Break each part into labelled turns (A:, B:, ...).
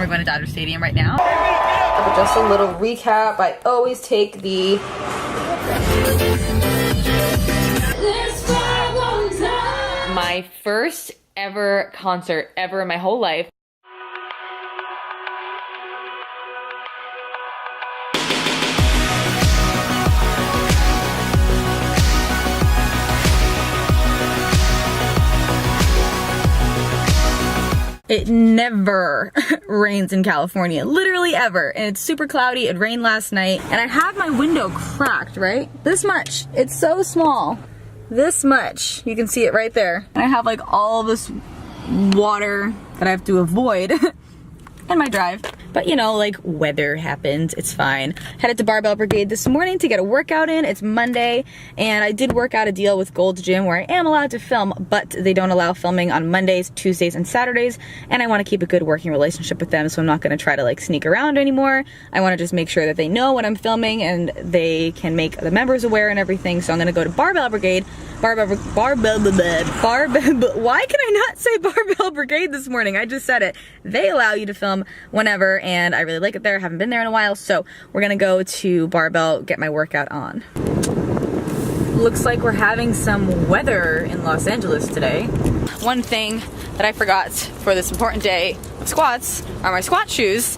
A: we're going to Dodger Stadium right now.
B: Just a little recap. I always take the
A: my first ever concert ever in my whole life. It never rains in California, literally ever. And it's super cloudy, it rained last night. And I have my window cracked, right? This much, it's so small. This much, you can see it right there. And I have like all this water that I have to avoid in my drive. But you know, like weather happens, it's fine. Headed to Barbell Brigade this morning to get a workout in. It's Monday, and I did work out a deal with Gold's Gym where I am allowed to film, but they don't allow filming on Mondays, Tuesdays, and Saturdays, and I want to keep a good working relationship with them, so I'm not going to try to like sneak around anymore. I want to just make sure that they know when I'm filming and they can make the members aware and everything, so I'm going to go to Barbell Brigade. Why can I not say Barbell Brigade this morning? I just said it. They allow you to film whenever, and I really like it there. I haven't been there in a while, so we're gonna go to Barbell, get my workout on. Looks like we're having some weather in Los Angeles today. One thing that I forgot for this important day of squats are my squat shoes.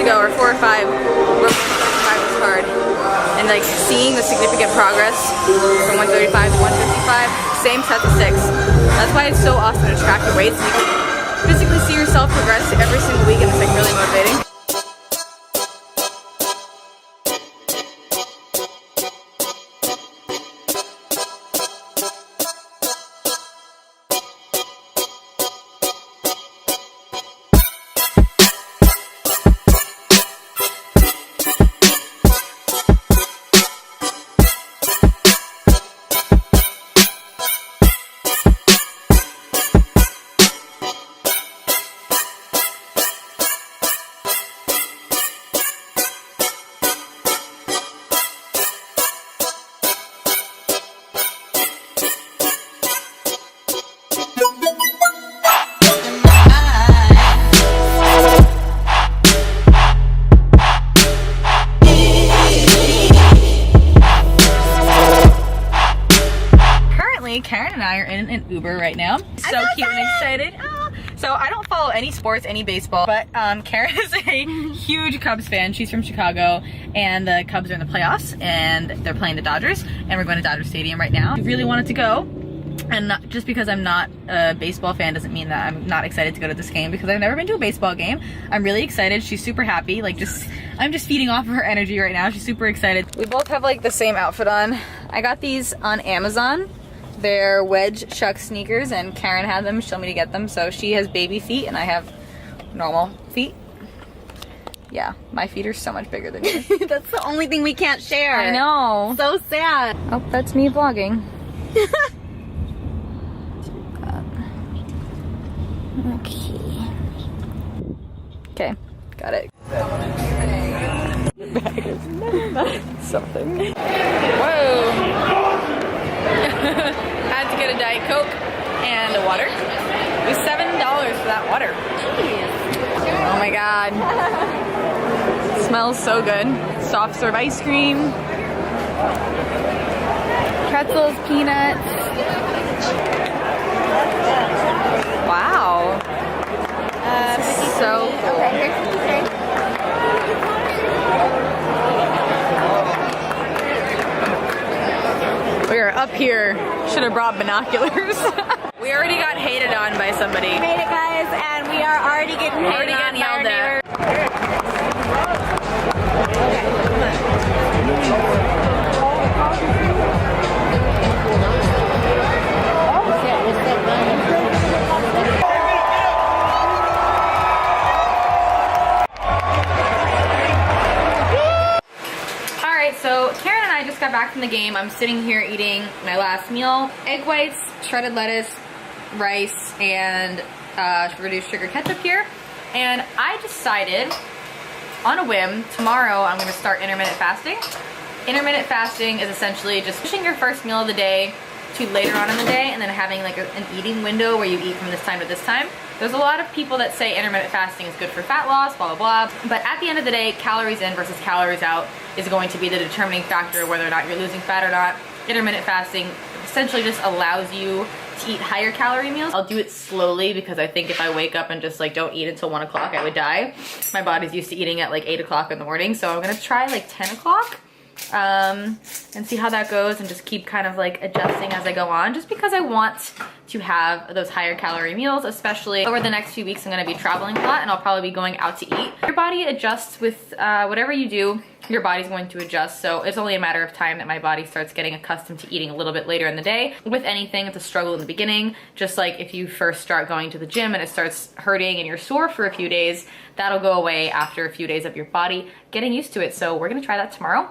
A: Or 4 or 5, we're 135 hard, and like seeing the significant progress from 135 to 155, same statistics. That's why it's so awesome to track your weights. You can physically see yourself progress every single week, and it's like really motivating. Karen and I are in an Uber right now. So cute and excited. Oh. So I don't follow any sports, any baseball, but Karen is a huge Cubs fan. She's from Chicago, and the Cubs are in the playoffs, and they're playing the Dodgers, and we're going to Dodger Stadium right now. We really wanted to go, and just because I'm not a baseball fan doesn't mean that I'm not excited to go to this game, because I've never been to a baseball game. I'm really excited. She's super happy. Like, I'm just feeding off of her energy right now. She's super excited. We both have like the same outfit on. I got these on Amazon. They're wedge Chuck sneakers, and Karen had them. She told me to get them. So she has baby feet and I have normal feet. Yeah, my feet are so much bigger than yours.
C: That's the only thing we can't share.
A: I know.
C: So sad.
A: Oh, that's me vlogging. Okay, got it. Something. What? Had to get a Diet Coke and a water. It was $7 for that water. Oh my god. It smells so good. Soft serve ice cream. Pretzels, peanuts. Wow. So cool. We are up here. Should have brought binoculars. We already got hated on by somebody.
C: We made it, guys, and we are already getting hated on by our neighbor.
A: So Karen and I just got back from the game. I'm sitting here eating my last meal. Egg whites, shredded lettuce, rice, and reduced sugar ketchup here. And I decided, on a whim, tomorrow I'm going to start intermittent fasting. Intermittent fasting is essentially just pushing your first meal of the day to later on in the day and then having like an eating window where you eat from this time to this time. There's a lot of people that say intermittent fasting is good for fat loss, blah, blah, blah. But at the end of the day, calories in versus calories out is going to be the determining factor of whether or not you're losing fat or not. Intermittent fasting essentially just allows you to eat higher calorie meals. I'll do it slowly because I think if I wake up and just like don't eat until 1 o'clock, I would die. My body's used to eating at like 8 o'clock in the morning. So I'm gonna try like 10 o'clock. And see how that goes and just keep kind of like adjusting as I go on, just because I want to have those higher calorie meals, especially over the next few weeks. I'm going to be traveling a lot and I'll probably be going out to eat. Your body adjusts with whatever you do, your body's going to adjust. So it's only a matter of time that my body starts getting accustomed to eating a little bit later in the day. With anything, it's a struggle in the beginning. Just like if you first start going to the gym and it starts hurting and you're sore for a few days, that'll go away after a few days of your body getting used to it. So we're going to try that tomorrow.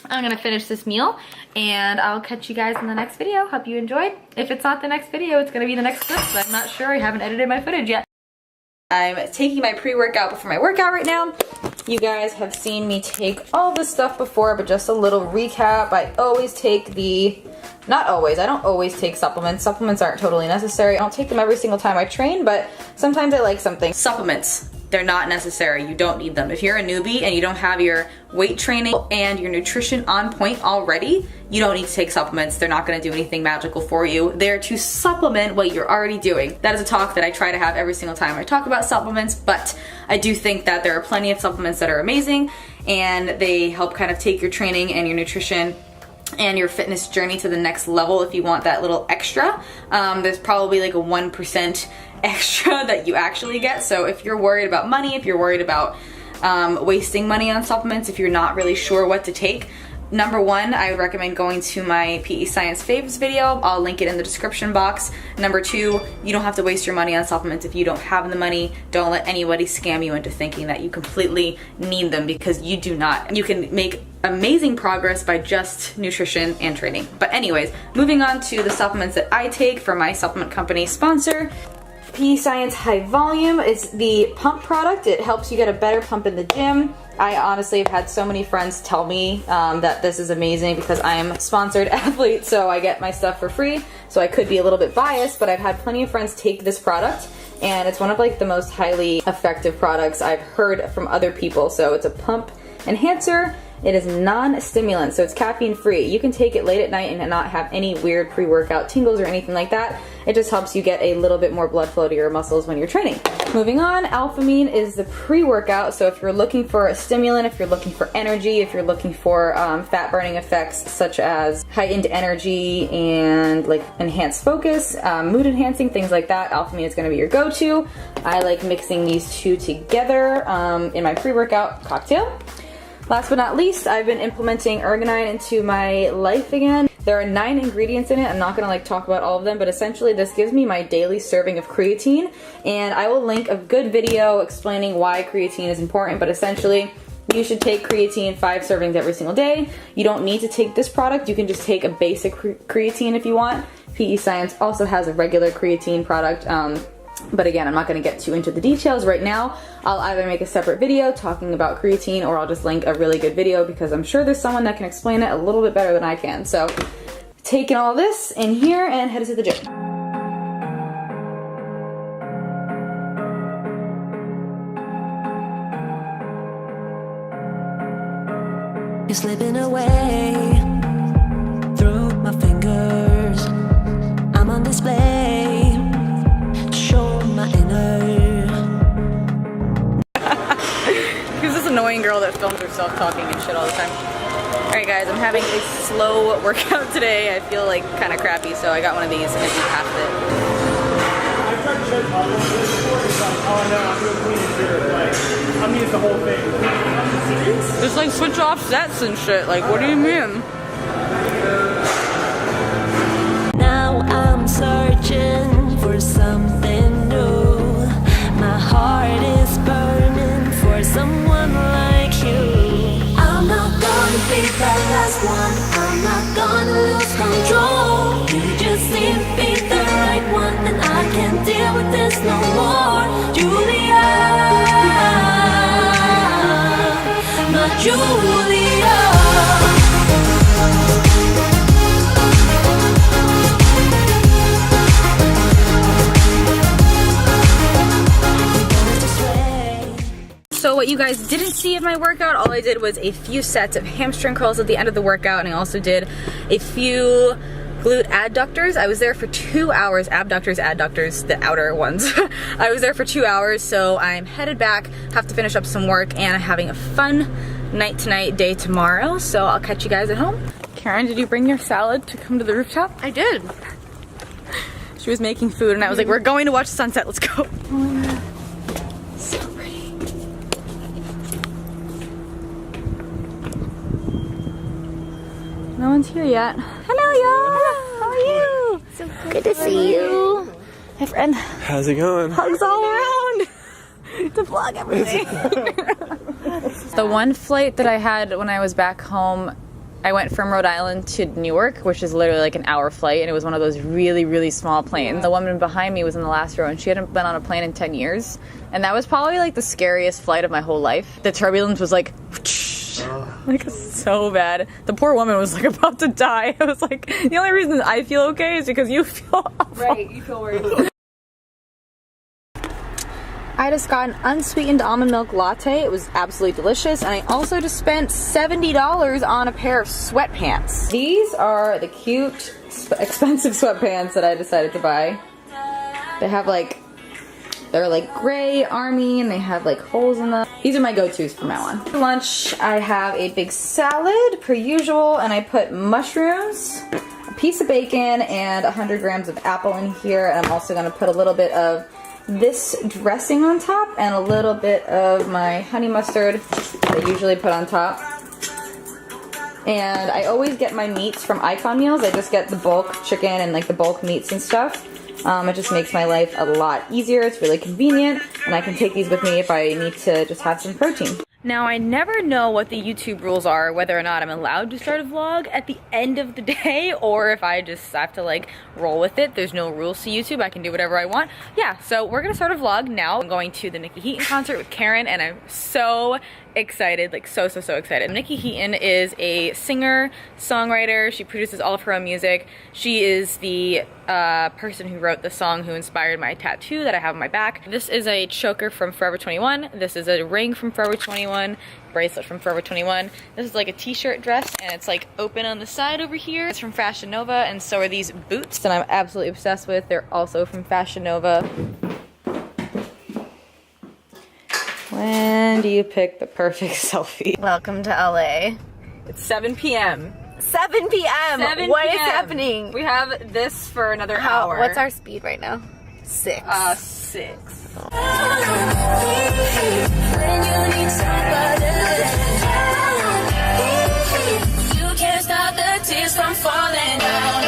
A: I'm gonna finish this meal and I'll catch you guys in the next video. Hope you enjoyed. If it's not the next video, it's gonna be the next clip, but I'm not sure. I haven't edited my footage yet. I'm taking my pre-workout before my workout right now. You guys have seen me take all this stuff before, but just a little recap. I always take not always, I don't always take supplements. Supplements aren't totally necessary. I don't take them every single time I train, but sometimes I like something. Supplements. They're not necessary. You don't need them. If you're a newbie and you don't have your weight training and your nutrition on point already, you don't need to take supplements. They're not gonna do anything magical for you. They're to supplement what you're already doing. That is a talk that I try to have every single time I talk about supplements, but I do think that there are plenty of supplements that are amazing and they help kind of take your training and your nutrition and your fitness journey to the next level if you want that little extra. There's probably like a 1% extra that you actually get. So if you're worried about money, if you're worried about wasting money on supplements, if you're not really sure what to take, number one, I would recommend going to my PE Science Faves video. I'll link it in the description box. Number two, you don't have to waste your money on supplements if you don't have the money. Don't let anybody scam you into thinking that you completely need them, because you do not. You can make amazing progress by just nutrition and training. But anyways, moving on to the supplements that I take for my supplement company sponsor. PE Science High Volume is the pump product. It helps you get a better pump in the gym. I honestly have had so many friends tell me that this is amazing because I am a sponsored athlete, so I get my stuff for free. So I could be a little bit biased, but I've had plenty of friends take this product, and it's one of like the most highly effective products I've heard from other people. So it's a pump enhancer. It is non-stimulant, so it's caffeine free. You can take it late at night and not have any weird pre-workout tingles or anything like that. It just helps you get a little bit more blood flow to your muscles when you're training. Moving on, Alphamine is the pre-workout. So if you're looking for a stimulant, if you're looking for energy, if you're looking for fat burning effects such as heightened energy and like enhanced focus, mood enhancing, things like that, Alphamine is gonna be your go-to. I like mixing these two together in my pre-workout cocktail. Last but not least, I've been implementing ergonine into my life again. There are 9 ingredients in it. I'm not gonna like talk about all of them, but essentially this gives me my daily serving of creatine, and I will link a good video explaining why creatine is important, but essentially you should take creatine 5 servings every single day. You don't need to take this product. You can just take a basic creatine if you want. PE Science also has a regular creatine product. But again, I'm not going to get too into the details right now. I'll either make a separate video talking about creatine, or I'll just link a really good video because I'm sure there's someone that can explain it a little bit better than I can. So taking all this in here and headed to the gym.
D: You're slipping away through my fingers. I'm on display, show my inner.
A: Who's this annoying girl that films herself talking and shit all the time? Alright guys, I'm having a slow workout today. I feel like kind of crappy, so I got one of these and I just passed it.
E: I've tried to check my before, it's like, oh no, I'm doing clean and jerk. Like, I'm using the whole thing.
A: Just like switch off sets and shit. Like, what do you mean?
D: Now I'm searching for something new. My heart is burning for someone like you. I'm not gonna be the last one. I'm not gonna lose control. You just need to be the right one, and I can't deal with this no more. Julia, not Julia.
A: So what you guys didn't see of my workout, all I did was a few sets of hamstring curls at the end of the workout, and I also did a few glute adductors. I was there for 2 hours, abductors, adductors, the outer ones. I was there for 2 hours, so I'm headed back, have to finish up some work, and I'm having a fun night tonight, day tomorrow, so I'll catch you guys at home. Karen, did you bring your salad to come to the rooftop?
C: I did.
A: She was making food, and I was like, we're going to watch the sunset, let's go. Oh my God. So pretty. No one's here yet. Hello, y'all. How are you?
C: So good to see you.
A: Hi, friend.
E: How's it going?
A: Hugs all around. To vlog everything. The one flight that I had when I was back home, I went from Rhode Island to Newark, which is literally like an hour flight, and it was one of those really, really small planes. The woman behind me was in the last row, and she hadn't been on a plane in 10 years. And that was probably like the scariest flight of my whole life. The turbulence was like, like so bad. The poor woman was like about to die. I was like, the only reason I feel okay is because you feel awful.
C: Right, you feel worried.
A: I just got an unsweetened almond milk latte. It was absolutely delicious. And I also just spent $70 on a pair of sweatpants. These are the cute, expensive sweatpants that I decided to buy. They have like, they're like gray army and they have like holes in them. These are my go-tos from now on. For lunch, I have a big salad per usual, and I put mushrooms, a piece of bacon, and 100 grams of apple in here. And I'm also gonna put a little bit of this dressing on top and a little bit of my honey mustard that I usually put on top. And I always get my meats from Icon Meals. I just get the bulk chicken and like the bulk meats and stuff. It just makes my life a lot easier. It's really convenient, and I can take these with me if I need to just have some protein. Now, I never know what the YouTube rules are, whether or not I'm allowed to start a vlog at the end of the day, or if I just have to like roll with it. There's no rules to YouTube. I can do whatever I want. Yeah, so we're gonna start a vlog now. I'm going to the Nikki Heaton concert with Karen, and I'm so excited, like so excited. Nikki Heaton is a singer, songwriter. She produces all of her own music. She is the person who wrote the song who inspired my tattoo that I have on my back. This is a choker from Forever 21. This is a ring from Forever 21, bracelet from Forever 21. This is like a t-shirt dress, and it's like open on the side over here. It's from Fashion Nova, and so are these boots that I'm absolutely obsessed with. They're also from Fashion Nova. When do you pick the perfect selfie?
C: Welcome to LA.
A: It's 7 p.m.
C: 7 p.m.
A: 7
C: What is
A: p.m.
C: happening?
A: We have this for another hour.
C: What's our speed right now? 6.
A: 6.
D: You can't stop the tears from falling down.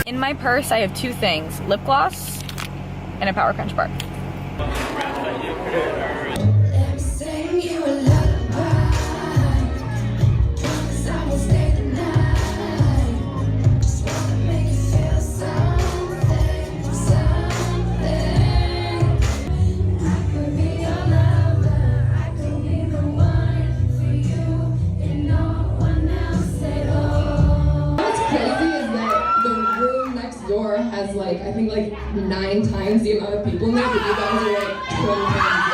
A: In my purse, I have 2 things: lip gloss and a Power Crunch bar.
F: 9 times the amount of people now, but you guys are like 20 times.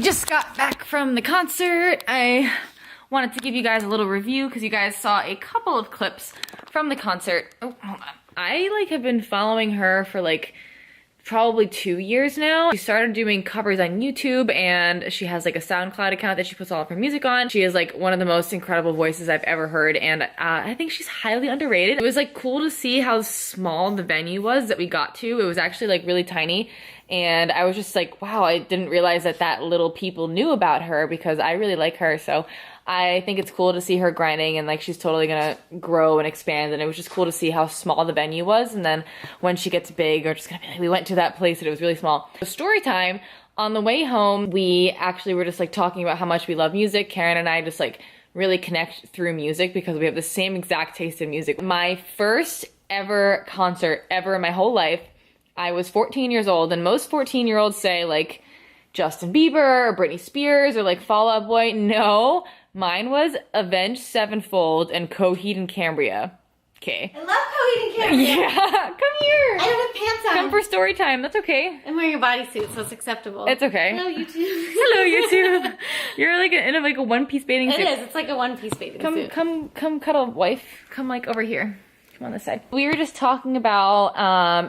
A: Just got back from the concert. I wanted to give you guys a little review because you guys saw a couple of clips from the concert. Oh, hold on. I like have been following her for like probably 2 years now. She started doing covers on YouTube and she has like a SoundCloud account that she puts all of her music on. She is like one of the most incredible voices I've ever heard, and I think she's highly underrated. It was like cool to see how small the venue was that we got to. It was actually like really tiny. And I was just like, wow, I didn't realize that that little people knew about her because I really like her. So I think it's cool to see her grinding and like she's totally gonna grow and expand. And it was just cool to see how small the venue was. And then when she gets big, we're just gonna be like, we went to that place and it was really small. So story time, on the way home, we actually were just like talking about how much we love music. Karen and I just like really connect through music because we have the same exact taste in music. My first ever concert ever in my whole life, I was 14 years old, and most 14-year-olds say like Justin Bieber or Britney Spears or like Fall Out Boy. No, mine was Avenged Sevenfold and Coheed and Cambria. Okay.
C: I love Coheed and Cambria.
A: Yeah, come here.
C: I don't have pants on.
A: Come for story time. That's okay.
C: I'm wearing a bodysuit, so it's acceptable.
A: It's okay.
C: Hello, YouTube.
A: Hello, YouTube. You're like in like a one-piece bathing suit.
C: It is. It's like a one-piece bathing suit.
A: Come cuddle, wife. Come like over here. On this side. We were just talking about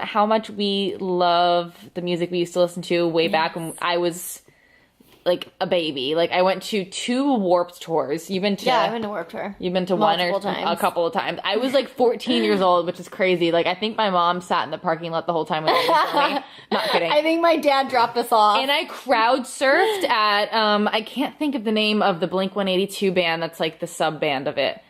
A: how much we love the music we used to listen to way back when I was like a baby. Like I went to 2 Warped tours. You've been to?
C: Yeah, I've been to Warped Tour.
A: You've been to
C: Multiple
A: one or
C: times.
A: a couple of times. I was like 14 years old, which is crazy. Like I think my mom sat in the parking lot the whole time waiting for me. Not kidding.
C: I think my dad dropped us off.
A: And I crowd surfed at I can't think of the name of the Blink-182 band that's like the sub band of it.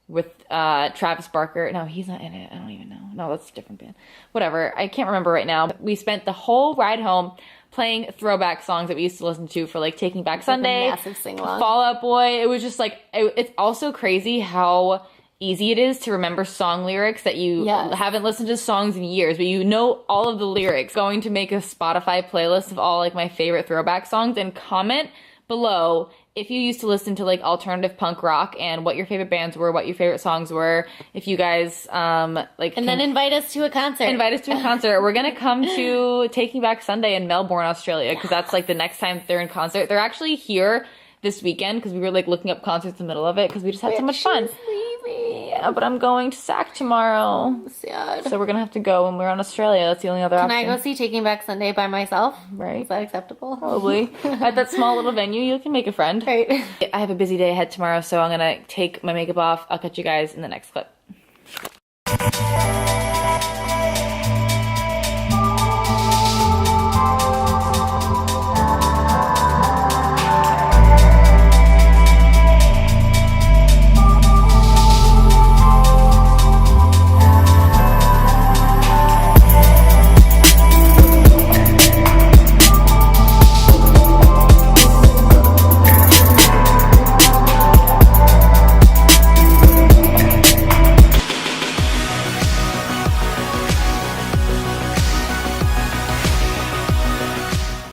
A: With Travis Barker. No, he's not in it. I don't even know. No, that's a different band. Whatever. I can't remember right now. We spent the whole ride home playing throwback songs that we used to listen to for like Taking Back Sunday,
C: massive sing-along.
A: Fall Out Boy. It was just like, it's also crazy how easy it is to remember song lyrics that you haven't listened to songs in years, but you know all of the lyrics. Going to make a Spotify playlist of all like my favorite throwback songs and comment below if you used to listen to like alternative punk rock and what your favorite bands were, what your favorite songs were. If you guys like,
C: and then invite us to a concert.
A: Invite us to a concert. We're gonna come to Taking Back Sunday in Melbourne, Australia, because that's like the next time they're in concert. They're actually here this weekend because we were like looking up concerts in the middle of it because we just had so much fun. Yeah, but I'm going to SAC tomorrow.
C: Sad.
A: So we're gonna have to go when we're in Australia. That's the only other option.
C: Can I go see Taking Back Sunday by myself?
A: Right.
C: Is that acceptable?
A: Probably. At that small little venue, you can make a friend.
C: Right.
A: I have a busy day ahead tomorrow, so I'm gonna take my makeup off. I'll catch you guys in the next clip.